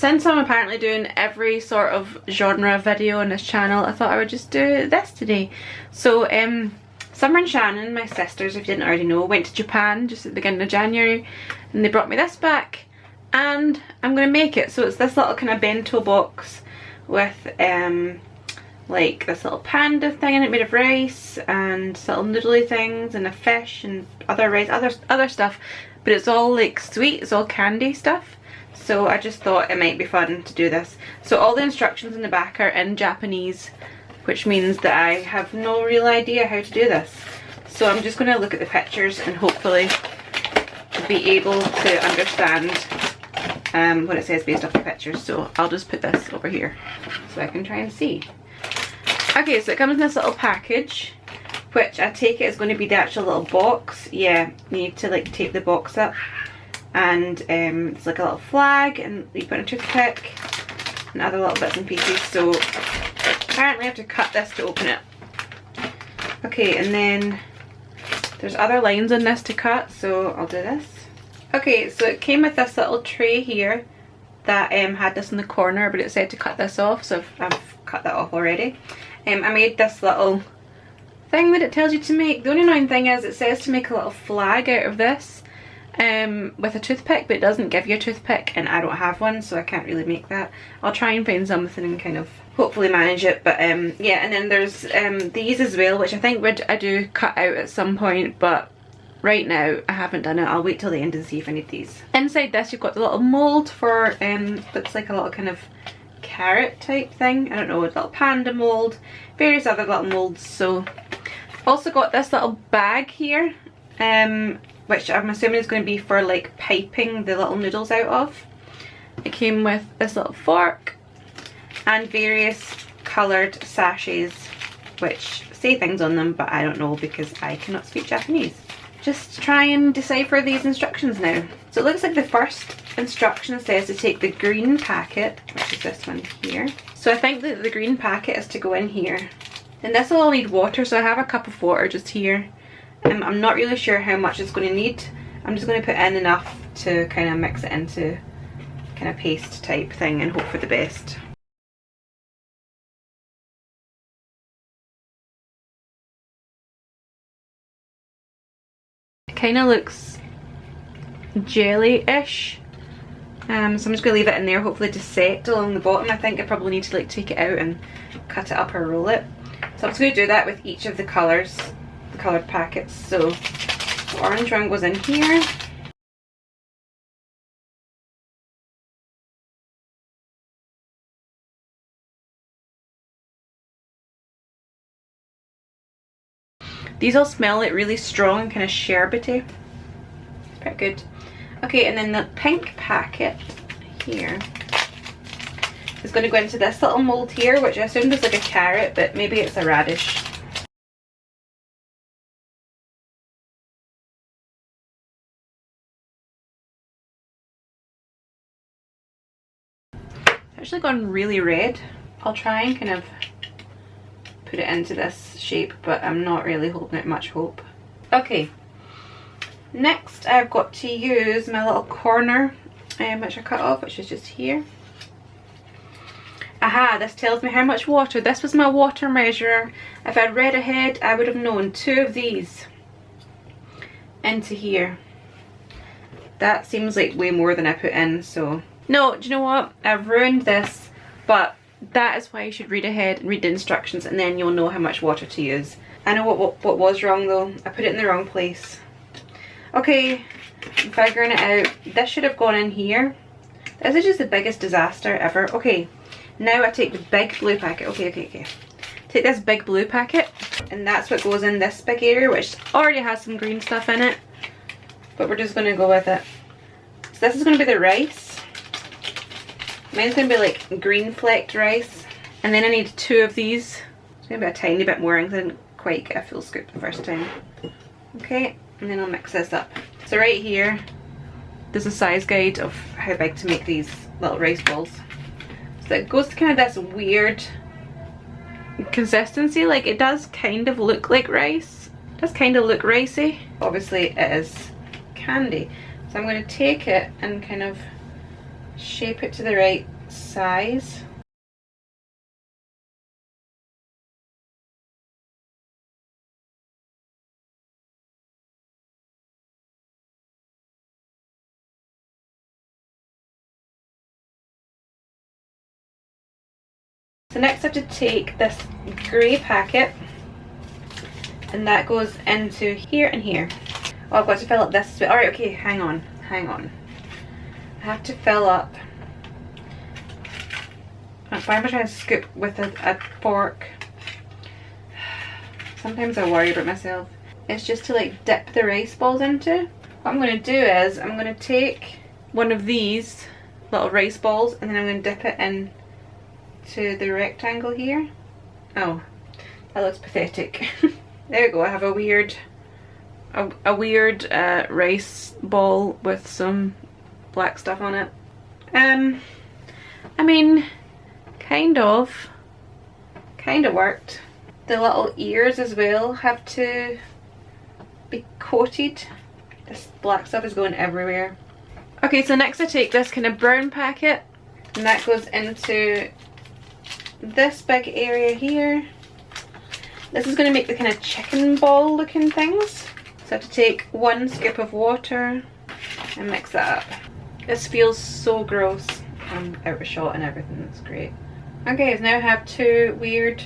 since I'm apparently doing every sort of genre video on this channel, I thought I would just do this today. So Summer and Shannon, my sisters, if you didn't already know, went to Japan just at the beginning of January, and they brought me this back, and I'm going to make it. So it's this little kind of bento box with like this little panda thing in it made of rice, and little noodly things, and a fish, and other rice, other stuff, but it's all like sweet, it's all candy stuff. So I just thought it might be fun to do this. So all the instructions in the back are in Japanese, which means that I have no real idea how to do this. So I'm just going to look at the pictures and hopefully be able to understand what it says based off the pictures. So I'll just put this over here so I can try and see. Okay, so it comes in this little package, which I take it is going to be the actual little box. Yeah, you need to like tape the box up, and it's like a little flag, and you put in a toothpick and other little bits and pieces. So apparently I have to cut this to open it. Okay, and then there's other lines in this to cut, so I'll do this. Okay, so it came with this little tray here that had this in the corner, but it said to cut this off, so I've cut that off already. I made this little thing that it tells you to make. The only annoying thing is it says to make a little flag out of this with a toothpick, but it doesn't give you a toothpick, and I don't have one, so I can't really make that. I'll try and find something and kind of hopefully manage it. But yeah, and then there's these as well, which I think I do cut out at some point, but right now I haven't done it. I'll wait till the end and see if I need these. Inside this you've got the little mould for looks like a little kind of carrot type thing, I don't know, a little panda mould, various other little moulds. So also got this little bag here, which I'm assuming is going to be for like piping the little noodles out of. It came with this little fork and various coloured sachets which say things on them, but I don't know because I cannot speak Japanese. Just try and decipher these instructions now. So it looks like the first instruction says to take the green packet, which is this one here. So I think that the green packet is to go in here. And this will all need water, so I have a cup of water just here. I'm not really sure how much it's going to need. I'm just going to put in enough to kind of mix it into kind of paste type thing and hope for the best. It kind of looks jelly-ish. So I'm just going to leave it in there, hopefully to set along the bottom. I think I probably need to like take it out and cut it up or roll it. So I'm just going to do that with each of the colours, the coloured packets. So the orange one goes in here. These all smell like really strong and kind of sherbety. Pretty good. Okay, and then the pink packet here is going to go into this little mould here, which I assumed is like a carrot, but maybe it's a radish. It's actually gone really red. I'll try and kind of put it into this shape, but I'm not really holding out much hope. Okay. Next I've got to use my little corner which I cut off, which is just here. Aha, this tells me how much water. This was my water measurer. If I'd read ahead I would have known. 2 of these into here. That seems like way more than I put in, so no, do you know what? I've ruined this, but that is why you should read ahead and read the instructions, and then you'll know how much water to use. I know what was wrong though. I put it in the wrong place. Okay, I'm figuring it out. This should have gone in here. This is just the biggest disaster ever. Okay, now I take the big blue packet. Okay. Take this big blue packet, and that's what goes in this big area, which already has some green stuff in it. But we're just going to go with it. So this is going to be the rice. Mine's going to be like green flecked rice. And then I need 2 of these. It's going to be a tiny bit more because I didn't quite get a full scoop the first time. Okay. And then I'll mix this up. So right here, there's a size guide of how big to make these little rice balls. So it goes to kind of this weird consistency. Like it does kind of look like rice. It does kind of look ricey. Obviously it is candy. So I'm going to take it and kind of shape it to the right size. So next I have to take this grey packet, and that goes into here and here. Oh, I've got to fill up this. Alright, okay, hang on. I have to fill up. Why am I trying to scoop with a fork? Sometimes I worry about myself. It's just to like dip the rice balls into. What I'm going to do is I'm going to take one of these little rice balls and then I'm going to dip it in to the rectangle here. Oh, that looks pathetic. There we go. I have a weird rice ball with some black stuff on it. I mean, kind of worked. The little ears as well have to be coated. This black stuff is going everywhere. Okay, so next I take this kind of brown packet and that goes into this big area here. This is going to make the kind of chicken ball looking things. So I have to take 1 scoop of water and mix that up. This feels so gross. I'm out of shot and everything, that's great. Okay, so now I have 2 weird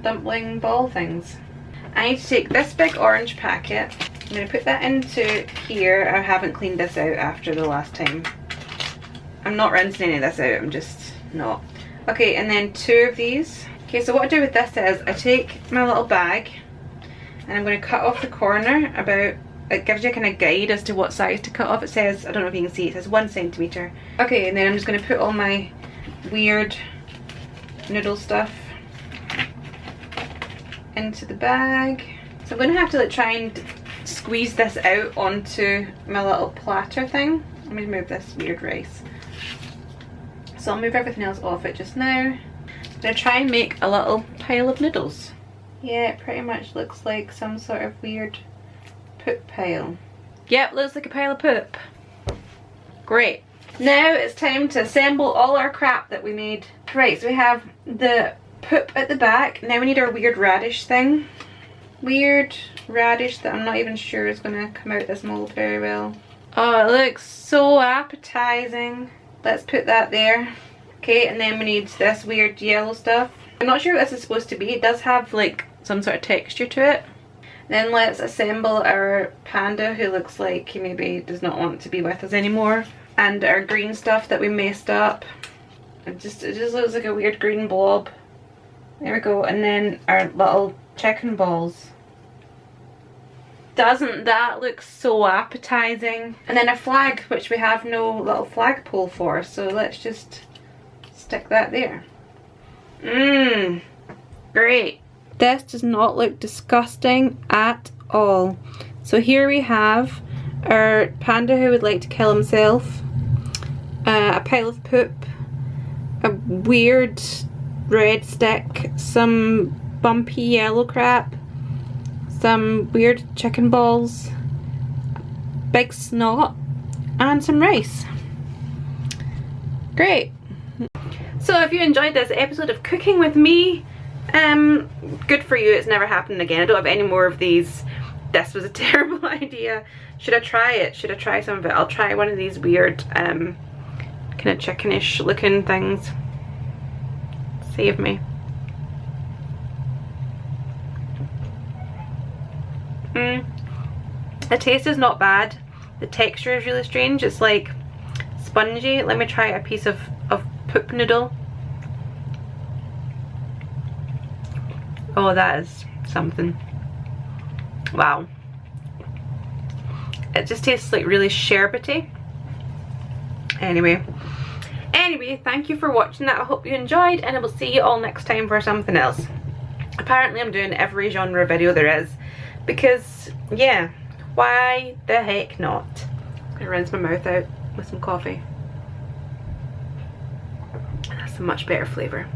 dumpling ball things. I need to take this big orange packet. I'm going to put that into here. I haven't cleaned this out after the last time. I'm not rinsing any of this out, I'm just not. Okay, and then 2 of these. Okay, so what I do with this is I take my little bag and I'm going to cut off the corner about, it gives you a kind of guide as to what size to cut off. It says, I don't know if you can see, it says 1 centimetre. Okay, and then I'm just going to put all my weird noodle stuff into the bag. So I'm going to have to like try and squeeze this out onto my little platter thing. Let me move this weird rice. So I'll move everything else off it just now. I'm going to try and make a little pile of noodles. Yeah, it pretty much looks like some sort of weird poop pile. Yep, looks like a pile of poop. Great. Now it's time to assemble all our crap that we made. Right, so we have the poop at the back. Now we need our weird radish thing. Weird radish that I'm not even sure is going to come out this mold very well. Oh, it looks so appetizing. Let's put that there. Okay, and then we need this weird yellow stuff. I'm not sure what this is supposed to be. It does have like some sort of texture to it. Then let's assemble our panda who looks like he maybe does not want to be with us anymore. And our green stuff that we messed up. It just looks like a weird green blob. There we go. And then our little chicken balls. Doesn't that look so appetizing? And then a flag, which we have no little flagpole for, so let's just stick that there. Mmm, great. This does not look disgusting at all. So here we have our panda who would like to kill himself, a pile of poop, a weird red stick, some bumpy yellow crap, some weird chicken balls, big snot, and some rice. Great. So if you enjoyed this episode of cooking with me, good for you, it's never happened again. I don't have any more of these. This was a terrible idea. Should I try it? Should I try some of it? I'll try one of these weird kind of chickenish looking things. Save me. The taste is not bad. The texture is really strange. It's like spongy. Let me try a piece of poop noodle. Oh, that is something. Wow. It just tastes like really sherbety. Anyway, thank you for watching that. I hope you enjoyed, and I will see you all next time for something else. Apparently I'm doing every genre video there is, because yeah, why the heck not? I'm gonna rinse my mouth out with some coffee. That's a much better flavour.